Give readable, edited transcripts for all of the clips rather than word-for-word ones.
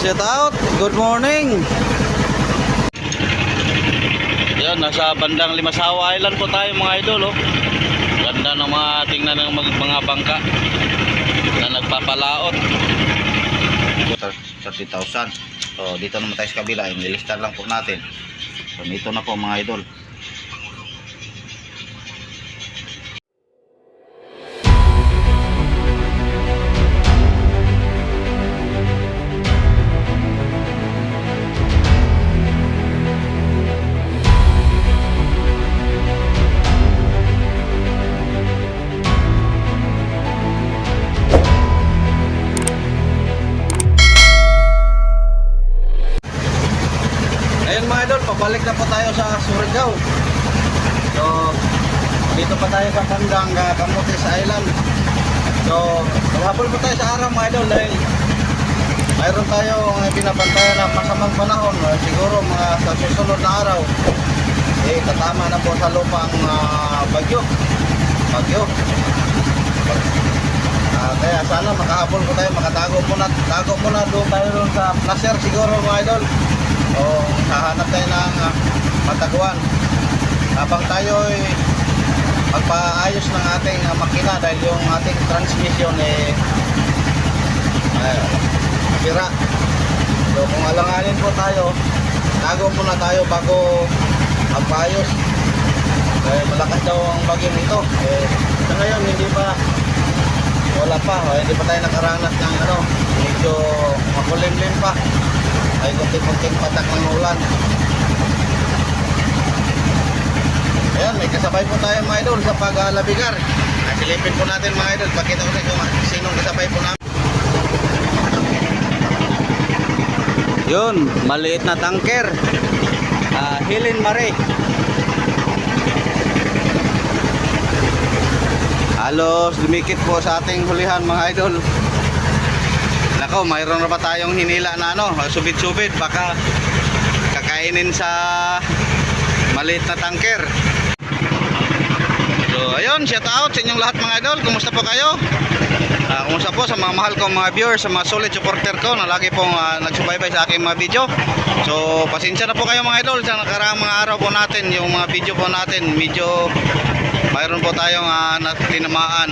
shout out. Good morning. Yan, nasa bandang Limasawa Island po tayo mga idol, oh. Ganda ng mga tingnan ng mga bangka na nagpapalaot. 30,000. So dito naman tayo sa kabila, inilistan lang po natin. So dito na po mga idol. Ayun mga idol, pabalik na po tayo sa Surigao. So, dito pa tayo sa bandang Camotes Island. So, maghapon po tayo sa araw mga idol dahil mayroon tayong pinapantayan na masamang panahon. Siguro mga sa susunod na araw, tatama na po sa lupang bagyo. Kaya sana makahabol po tayo, makatago muna doon tayo sa placer siguro mga idol. O hahanap tayo ng mataguan habang tayo ay magpaayos ng ating makina dahil yung ating transmission sira. So kung alanganin po tayo, tago muna tayo bago magpaayos dahil malakas daw ang bagyo nito. Sa ngayon hindi pa tayo nakaranas ng medyo makulimlim pa. Ay kunting-kunting patak ng ulan. Ayan, may kasabay po tayo mga idol sa paglabigar. Silipin po natin mga idol. Pakita ko sa inyo sinong kasabay po namin. Yun, maliit na tanker. Helen Marie. Halos dumikit po sa ating hulihan mga idol. Nako, mayroon na ba tayong hinila na subit-subit, baka kakainin sa maliit na tanker. So ayun, shout out sa inyong lahat mga idol. Kumusta po kayo? Kumusta po sa mga mahal kong mga viewers, sa mga solid supporter ko na lagi pong nagsubaybay sa aking mga video. So pasensya na po kayo mga idol sa nakaraang mga araw po natin. Yung mga video po natin medyo mayroon po tayong tinamaan.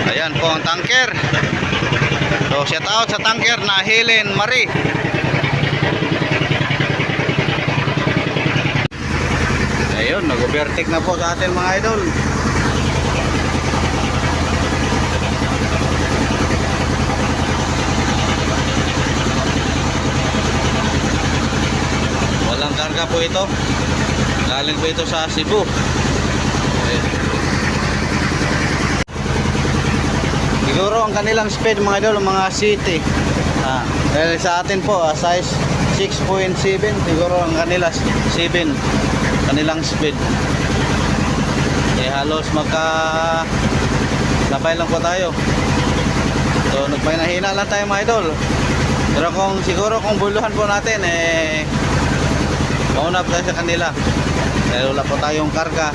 Ayan po ang tanker. So shout out sa tanker na Helen Marie. Ayun, nag-overtake na po sa atin mga idol. Walang karga po ito. Galing po ito sa Cebu. Siguro ang kanilang speed mga idol, mga city. Dahil sa atin po, size 6.7. Siguro ang kanila 7. Kanilang speed. Halos sabay lang po tayo. So nagpahinahina lang tayo mga idol. Pero siguro kung buluhan po natin, mauna po tayo sa kanila. Dahil wala po tayong karga.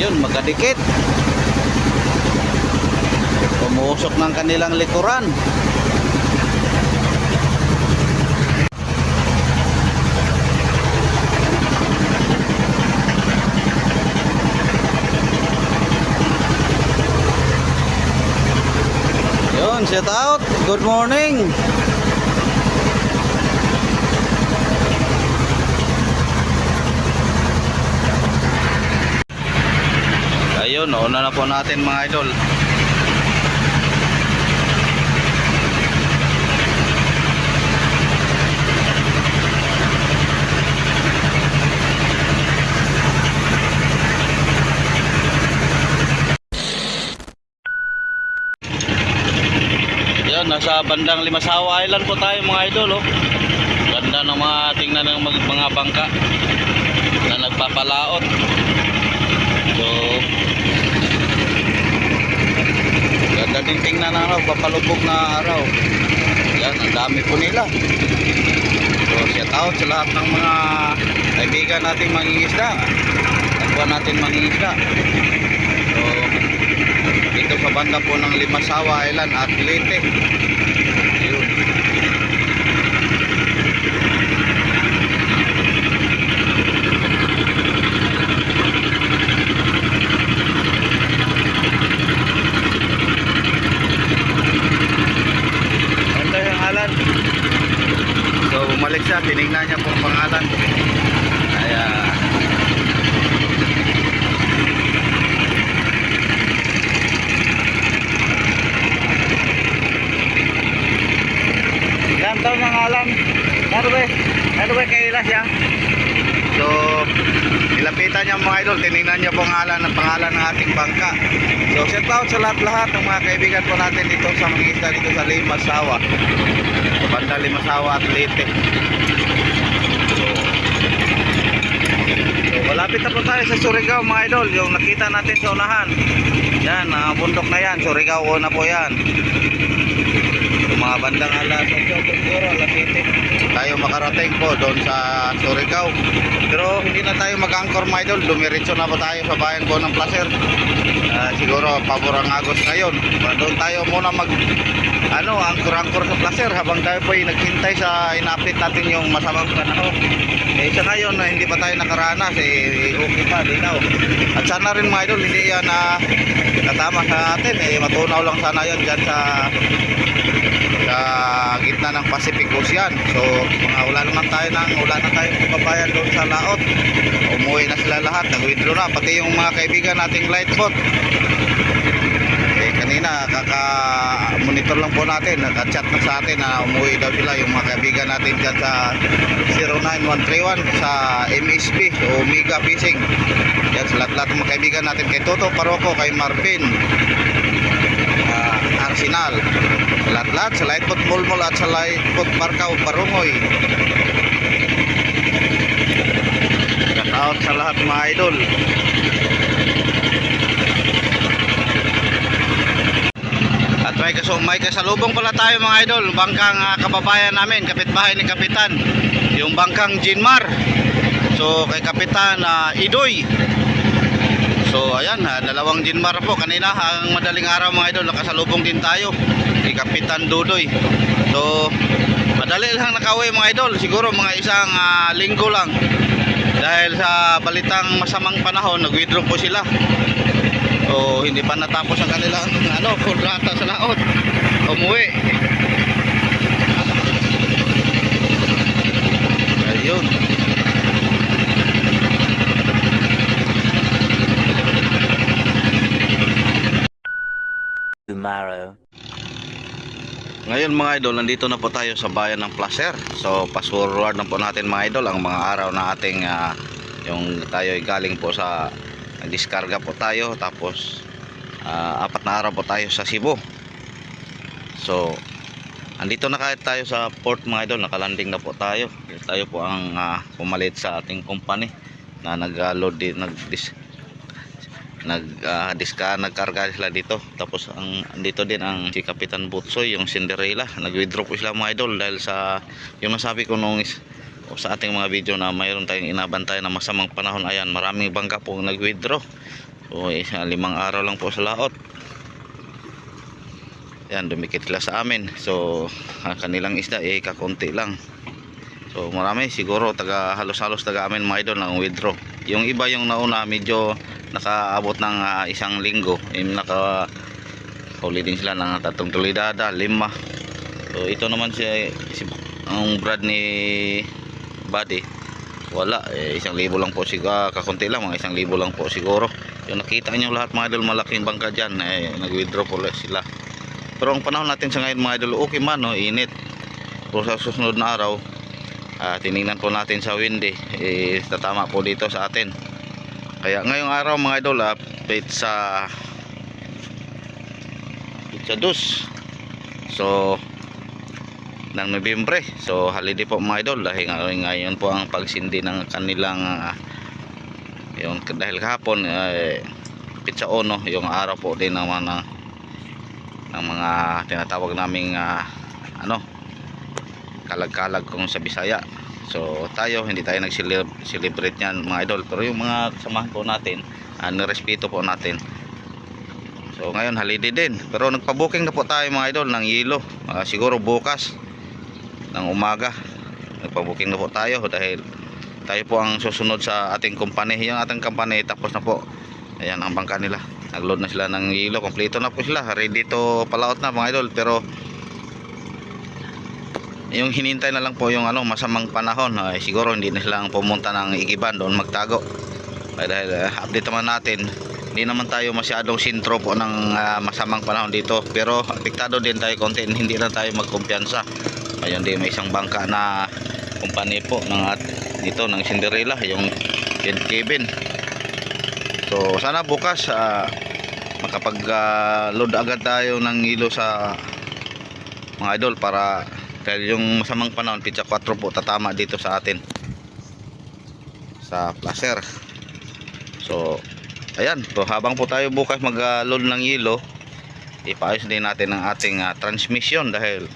Yun, magkadikit. Umuusok ng kanilang likuran. Yun, shout out. Good morning. Ayun, nauna na po natin mga idol. Yan, nasa bandang Limasawa Island po tayo mga idol, oh. Ganda ng mga tingnan ng mga bangka na nagpapalaot. So ganda din tingnan ng papalubog na araw. Yan, ang dami po nila. So shout out sa lahat ng mga kaibigan nating mangingisda, kapwa natin mangingisda. So dito sa banda po ng Limasawa Island at Leyte. Ayun. Ganda yung alan. So bumalik siya, tinignan niya pong pangalan. Kaya ilang taon ng alam. Ano ba kailas siya? So nilapitan niya mga idol, tinignan niya pong pangalan ng ating bangka. So shout out sa lahat-lahat ng mga kaibigan po natin dito sa mga isla dito sa Limasawa, sa banda Limasawa at Leyte. So malapit na po tayo sa Surigao mga idol, yung nakita natin sa unahan. Yan, bundok na yan, Surigao na po yan. So mga bandang alas 8 siguro, alas 7 tayo makarating po doon sa Surigao. Pero hindi na tayo mag-angkor mga idol, dumiretso na po tayo sa bayan po ng Placer. Siguro paborang Agos ngayon. Doon tayo muna angkor-angkor sa Placer habang tayo po ay naghintay sa in-update natin yung masamang panahon. Sa ngayon hindi pa tayo nakaranas, okay pa dito. At sana rin mga idol hindi yan katama sa atin, matunaw lang sana yan dyan sa gitna ng Pacific Ocean. So wala na tayong kababayan doon sa laot. Umuwi na sila lahat, nag-withdraw na pati yung mga kaibigan nating Lightfoot. Kanina kaka-monitor lang po natin, naka-chat na sa atin na umuwi daw sila yung mga kaibigan natin dyan sa 09131 sa MSP o Omega Fishing. Yan sa lahat ng mga kaibigan natin, kay Toto Paroko, kay Marvin, Arsenal, sa lahat-lahat, sa Lightfoot Mulmul at sa Lightfoot Barcaw Barungoy. Shout out sa lahat mga idol. At may kasalubong pala tayo mga idol, bangkang kababayan namin, kapitbahay ni Kapitan, yung bangkang Jinmar. So kay Kapitan Idoy. So ayan, dalawang Jinmar po. Kanina ang madaling araw mga idol, nakasalubong din tayo ni Kapitan Dudoy. So madali lang nakauwi mga idol, siguro mga isang linggo lang. Dahil sa balitang masamang panahon, nag-withdraw po sila. So hindi pa natapos ang kanilang kontrata sa laot. Umuwi. Ayun. Tomorrow. Ngayon mga idol, nandito na po tayo sa bayan ng Placer. So fast forward na po natin mga idol ang mga araw na ating yung tayo galing po sa nagdiskarga po tayo, tapos 4 na araw po tayo sa Cebu. So andito na kahit tayo sa port mga idol, nakalanding na po tayo. Tayo po ang pumalit sa ating company na nag-load din, nagkarga sila dito. Tapos andito din ang si Kapitan Butsoy, yung Cinderella. Nag-withdraw po sila mga idol dahil sa yung nasabi ko nung sa ating mga video na mayroon tayong inabantay na masamang panahon. Ayan, maraming bangka po nag-withdraw. So 5 araw lang po sa laot. Ayan, dumikit sila sa amin. So kanilang isda kakunti lang. So marami, siguro halos-halos taga amin mga idol ng withdraw. Yung iba yung nauna medyo nakaabot ng 1 linggo. Huli din sila ng 3 tulidada, 5. So ito naman ang brad ni Buddy, wala, 1,000 lang po siguro, kakunti lang, mga 1,000 lang po siguro. Yung nakita nyo lahat mga idol, malaking bangka dyan, nag-withdraw po sila. Pero ang panahon natin sa ngayon mga idol, okay man, init. Pero sa susunod na araw, tinignan po natin sa windy, tatama po dito sa atin. Kaya ngayong araw mga idol, pizza 2 so ng Nobyembre. So holiday po mga idol, dahil ngayon po ang pagsindi ng kanilang dahil kahapon pizza 1 yung araw po din ng mga tinatawag naming kalag-kalag kung sa Bisaya. So tayo hindi tayo nag-celebrate niyan mga idol, pero yung mga samahan po natin, nirespeto po natin So ngayon holiday din, pero nagpa-booking na po tayo mga idol ng yelo. Siguro bukas ng umaga nagpa-booking na po tayo dahil tayo po ang susunod sa ating company. Yung ating company tapos na po. Ayan ang bangka nila, nagload na sila ng yelo, kompleto na po sila, ready to palaot na mga idol. Pero yung hinintay na lang po yung masamang panahon, siguro hindi na sila ang pumunta ng Igiban doon magtago. Dahil update naman natin, hindi naman tayo masyadong sintro po ng masamang panahon dito, pero apektado din tayo konti, hindi na tayo magkumpiyansa. Ayun din, may isang bangka na kumpanya po dito ng Cinderella, yung Kevin. So sana bukas makapag load agad tayo ng ilo sa mga idol, para dahil yung masamang panahon pizza 4 po tatama dito sa atin sa placer. So ayan po, habang po tayo bukas mag-load ng yelo, ipaayos din natin ang ating transmission dahil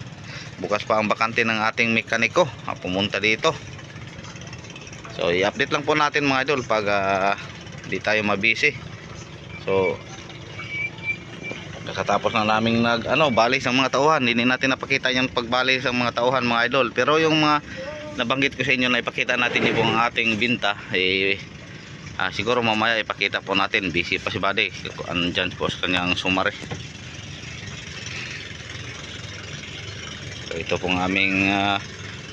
bukas pa ang bakante ng ating mekaniko pumunta dito. So i-update lang po natin mga idol pag hindi tayo mabisi. So kakatapos na naming bali sa mga tauhan, hindi natin napakita yung pagbali sa mga tauhan mga idol, pero yung mga nabanggit ko sa inyo na ipakita natin yung ating binta, siguro mamaya ipakita po natin. Busy pa si Buddy, andyan po sa kanyang sumari. So ito pong aming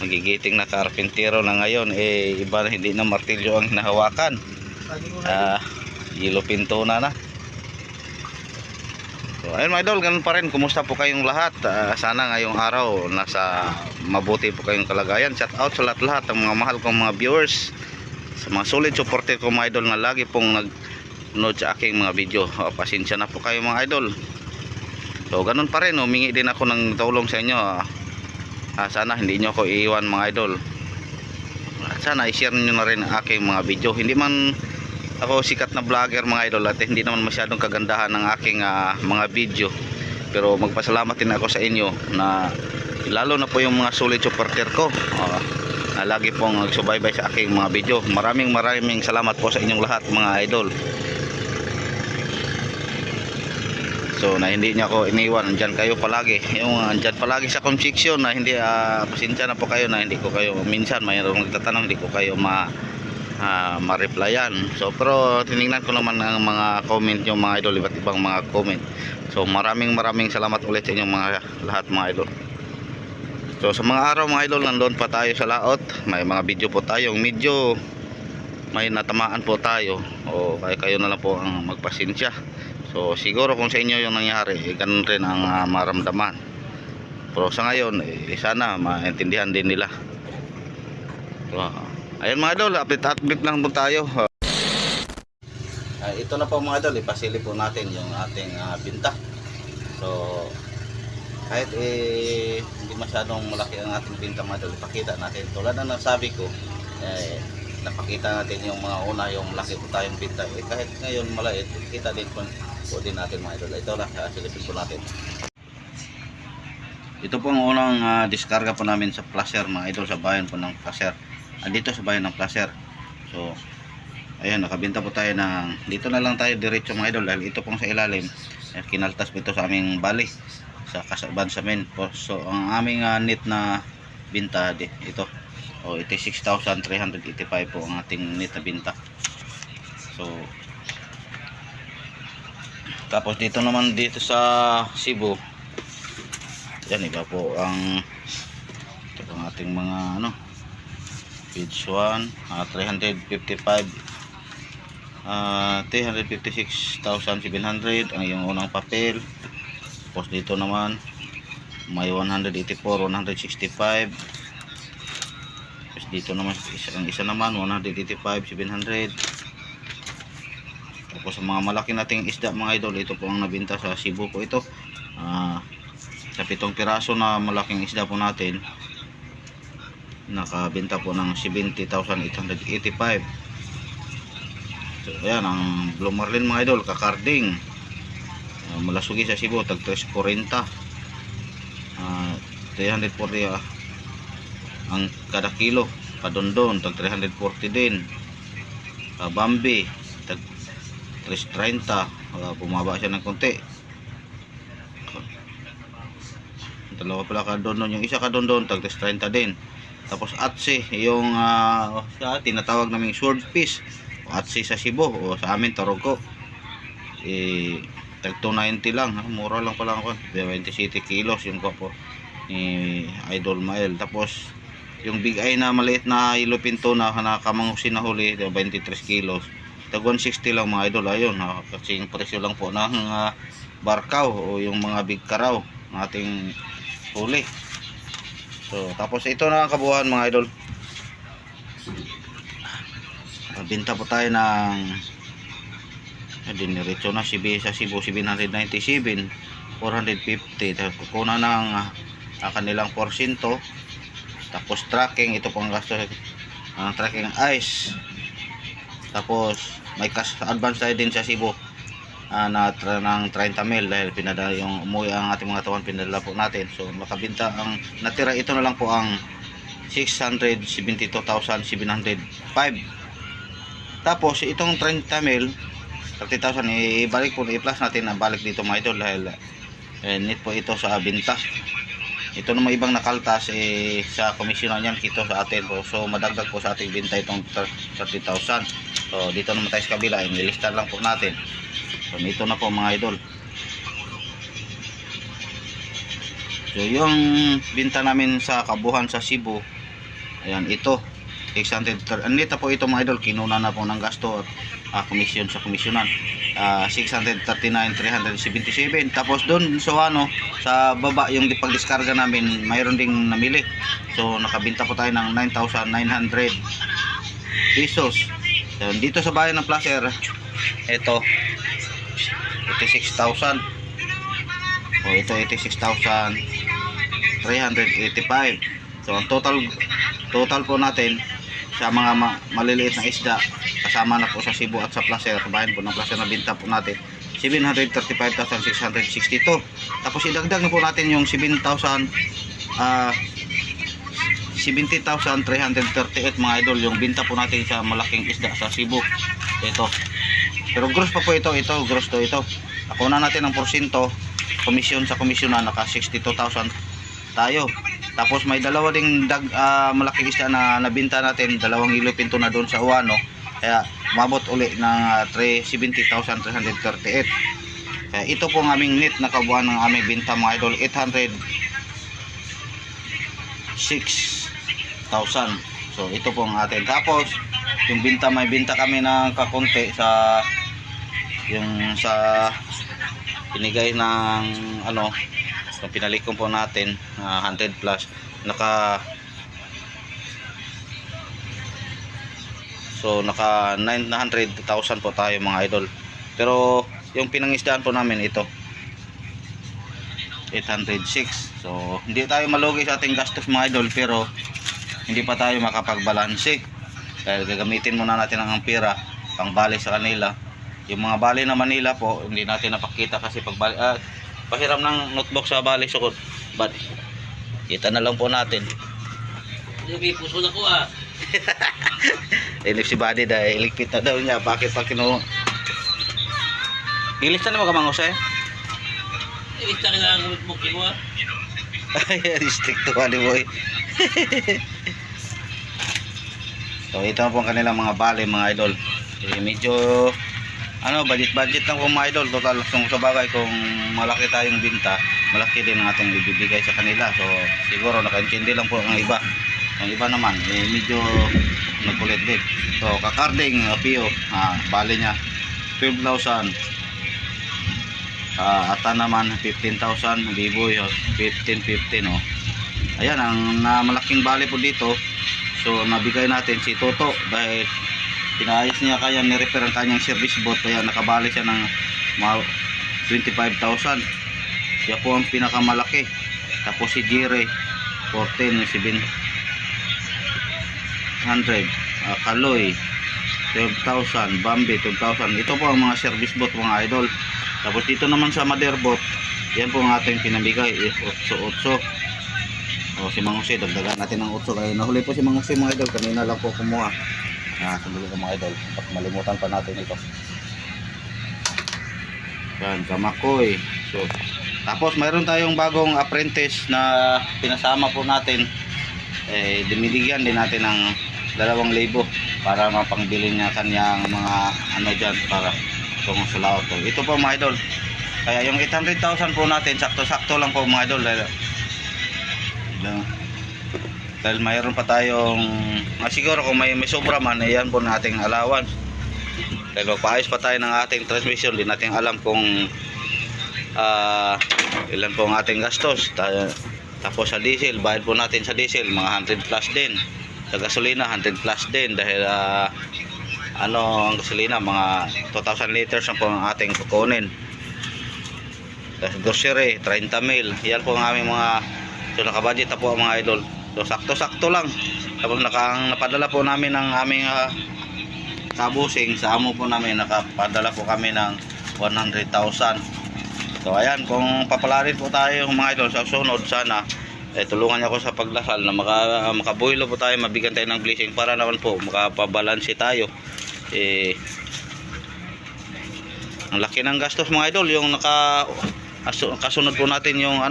magigiting na karpintero na ngayon, iba na, hindi na martilyo ang hinahawakan, yelo pinto na. So ayun mga idol, ganun pa rin, kumusta po kayong lahat? Sana ngayong araw nasa mabuti po kayong kalagayan. Shout out sa lahat ng mga mahal kong mga viewers, sa mga solid supporter ko mga idol na lagi pong nag-nood sa aking mga video. Pasensya na po kayo mga idol. So ganun pa rin, humingi din ako ng tulong sa inyo. Sana hindi nyo ako iiwan mga idol. Sana i-share nyo na rin ang aking mga video. Hindi man ako sikat na vlogger mga idol at hindi naman masyadong kagandahan ng aking mga video, pero magpasalamat din ako sa inyo, na lalo na po yung mga solid supporter ko na lagi pong nagsubaybay sa aking mga video. Maraming salamat po sa inyong lahat mga idol. So na hindi niya ako iniwan, andyan kayo palagi, yung andyan palagi sa comment section, na hindi pasensya na po kayo na hindi ko kayo, minsan mayroong nagtatanong, hindi ko kayo ma-replyan. So pero tiningnan ko naman ang mga comment nyo mga idol, iba't ibang mga comment. So maraming salamat ulit sa inyong mga lahat mga idol. So sa mga araw mga idol, nandoon pa tayo sa laot, may mga video po tayong medyo may natamaan po tayo, o kaya kayo na lang po ang magpasensya. So siguro kung sa inyo yung nangyari, ganun rin ang maramdaman. Pero sa ngayon sana maintindihan din nila. So ayun mga idol, update lang po tayo. Ito na po mga idol, ipasili po natin yung ating binta. So kahit hindi masyadong malaki ang ating binta mga idol, ipakita natin. Tulad na nasabi ko, napakita natin yung mga una, yung malaki po tayong binta. Kahit ngayon maliit, kita din po din natin mga idol. Ito na, silipin po natin. Ito po ang unang diskarga po namin sa placer mga idol, sa bayan po ng placer. Andito sa bayan ng placer. So ayan, nakabenta po tayo ng, dito na lang tayo diretso mga idol, dahil ito pong sa ilalim kinaltas po ito sa aming bali sa kasaban sa main. So ang aming net na binta ito, 86,385 po ang ating net na binta. So tapos dito naman, dito sa Cebu, yan iba po ang ito ang ating mga page 1, 356,700 ang yung unang papel. Tapos dito naman may 184, 165. Tapos dito naman ang isa naman 185,700. Tapos sa mga malaki nating isda mga idol, ito po ang nabenta sa Cebu po ito. Sa 7 piraso na malaking isda po natin, nakabenta po ng 70,885. So ayan ang Blue Marlin mga idol, kakarding, malasugi sa Cebu, tag 340, 340 ang kada kilo. Kadondon tag 340 din. Bambi tag 330, bumaba siya ng konti. dalawa pala kadondon. Yung isa kadondon tag 30 din. Tapos atse, yung tinatawag naming swordfish, atse sa Cebu o sa amin Tarugo, tag 290 lang, mura lang pala ako, 20 kilos yung po ni Idol Mael. Tapos yung big eye na maliit na yellowfin tuna na kamangusin na huli, 23 kilos, tag 160 lang mga idol. Ayun, kasi yung presyo lang po ng barkaw o yung mga big karaw ng ating huli. So, tapos ito na ang kabuuan mga idol. Binta po tayo ng diniretso na sa Cebu 797, 450. Tapos kukuna ng kanilang porsyento. Tapos tracking, ito po ang gasto ng tracking ice. Tapos may cash advance tayo din sa Cebu ng 30 mil dahil pinadala yung umuwi ang ating mga tawan, pinadala po natin. So makabinta ang natira, ito na lang po ang 672,705. Tapos itong 30 mil 30,000 ibalik po, i-plus natin na balik dito mga idol dahil net po ito sa binta. Ito naman ibang nakaltas sa komisyonan yan kito sa atin po. So madagdag po sa ating binta itong 30,000. So dito naman tayo sa kabila, nilista lang po natin. So ito na po mga idol. So yung binta namin sa kabuhan sa Cebu, ayan, ito 600. Nito po ito mga idol, kinuna na po ng gasto at komisyon sa komisyonan. 639,377. Tapos doon sa baba yung pagdiskarga namin, mayroon ding namili. So nakabinta po tayo ng 9,900 pesos. So, dito sa bayan ng Placer, ito 86,000. O ito 86,385. So ang total po natin sa mga maliliit na isda, kasama na po sa Cebu at sa Placer, bayan po ng Placer na binta po natin 735,662. Tapos idagdag na po natin yung 70,338 mga idol, yung binta po natin sa malaking isda sa Cebu. Ito, pero gross pa po ito, gross to ito. Ako na natin ang porsyento, komisyon sa komisyonan, naka 62,000 tayo. Tapos may dalawa ding malaking isda na nabinta natin, dalawang yellowfin tuna doon sa Uano. Kaya mabot uli ng 70,338. Kaya ito po ang aming net na kabuuan ng aming binta mga idol, 806,000. So ito po ang atin. Tapos yung binta, may binta kami ng kakunti sa yung sa pinigay ng yung pinalikom po natin 100 plus naka 900,000 po tayo mga idol. Pero yung pinangisdaan po namin ito 806. So hindi tayo malugi sa ating gastos mga idol, pero hindi pa tayo makapagbalanse dahil gagamitin muna natin ang pera pang bali sa kanila. Yung mga bali na Manila po hindi natin napakita kasi pagbali pahiram ng notebook sa bali sukod. But kita na lang po natin. May puso na ko Ilik si Buddy dahil ilikpit na daw niya. Bakit pa ilista na mo ka mangos Ilista ka na ang notebook mo Ay, stick to Buddy boy. So ito po ang kanilang mga bali mga idol. Medyo budget lang po mga idol. Total sa bagay kung malaki tayong binta, malaki din ang ating ibibigay sa kanila. So siguro nakaintindi lang po ang iba. Ang iba naman medyo nagkulit din. So kakarding Pio, bali niya 12,000. Ata naman 15,000, Biboy 15. Ayan ang malaking bali po dito. So nabigay natin si Toto dahil pinaayos niya, kaya ni-repair ang kanyang service boat, kaya nakabali siya ng 25,000. Siya po ang pinakamalaki. Tapos si Jire 14,700. Kaloy 12,000, Bambi 12,000. Ito po ang mga service boat mga idol. Tapos dito naman sa mother boat, yan po ang ating pinamigay 8. Si Mang Jose, dagdagan natin ng 8 kaya nahuli po si Mang Jose mga idol, kanina lang po kumuha. Sandali ka mga idol, malimutan pa natin ito. Yan, Kamakoy. So Tapos mayroon tayong bagong apprentice na pinasama po natin. Dinibigyan din natin ng 2,000 para mapangbili niya kanyang mga ano dyan para itong sulaot po. Ito po mga idol. Kaya yung 800,000 po natin, sakto-sakto lang po mga idol. Dahil mayroon pa tayong siguro kung may sobra man, yan po nating allowance. Dahil magpaayos pa tayo ng ating transmission, di natin alam kung ilan po ang ating gastos. Tapos sa diesel, bayad po natin sa diesel mga 100 plus din. Sa gasolina 100 plus din dahil ang gasolina mga 2,000 liters ang po ang ating kukunin. Tapos grocery 30 mil. Yan po ang aming mga nakabudget na po mga idol. So sakto-sakto lang. Tapos napadala po namin ng aming kabusing sa amo po namin, nakapadala po kami ng 100,000. So ayan, kung papalarin po tayo mga idol sa sunod, sana tulungan niyo ako sa pagdasal na makabuhilo po tayo, mabigyan tayo ng blessing para naman po makapabalansi tayo. Ang laki ng gastos mga idol, yung kasunod po natin yung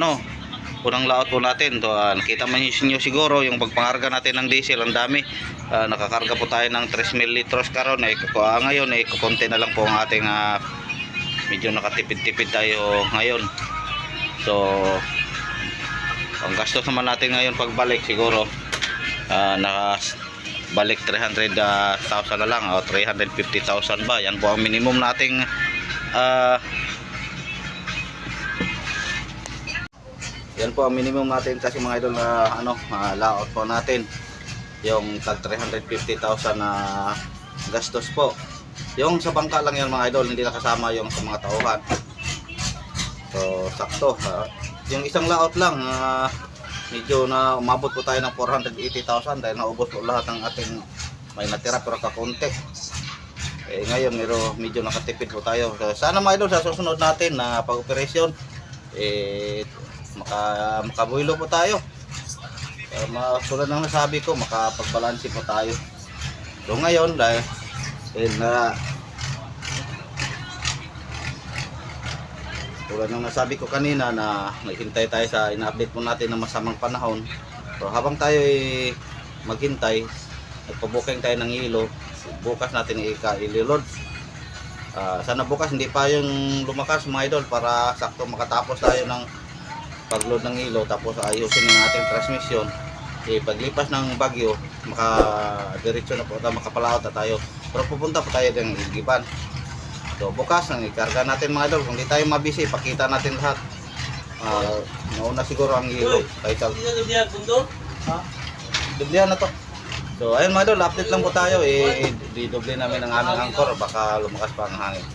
unang laot po natin. So, nakita man niyo siguro yung pagpangarga natin ng diesel, ang dami. Nakakarga po tayo ng 3,000 litros karon. Ngayon kukunti na lang po ang ating medyo nakatipid-tipid tayo ngayon. So ang gastos naman natin ngayon pagbalik siguro nakabalik 300,000 na lang o 350,000 ba. Yan po ang minimum nating yan po ang minimum natin kasi mga idol na layout po natin yung tag 350,000 na gastos po. Yung sa bangka lang yan mga idol, hindi nakasama yung sa mga tauhan. So sakto. Yung isang layout lang medyo na umabot po tayo ng 480,000 dahil naubos po lahat ng ating may natira pero kakunti. Ngayon medyo nakatipid po tayo. So, sana mga idol sa susunod natin na pag-operasyon makabuhilo po tayo. Tulad ng nasabi ko, makapagbalansi po tayo. So ngayon dahil tulad ng nasabi ko kanina na naghintay tayo sa ina-update po natin ng masamang panahon. So habang tayo maghintay, nagpa-booking tayo ng hilo. Bukas natin i-load. Sana bukas hindi pa yung lumakas mga idol para sakto makatapos tayo ng pag-load ng hilo, tapos ayusin ng ating transmission. Paglipas ng bagyo, makadiretso na po tayo, makapalaot na tayo. Pero pupunta po tayo ng Igiban. So bukas nang ikarga natin mga idol. Kung di tayo mabisi, pakita natin lahat. Nauna siguro ang hilo. Dublihan na to. So ayun mga idol, update lang po tayo. Didoble namin ang aming angkor, baka lumakas pa ang hangin.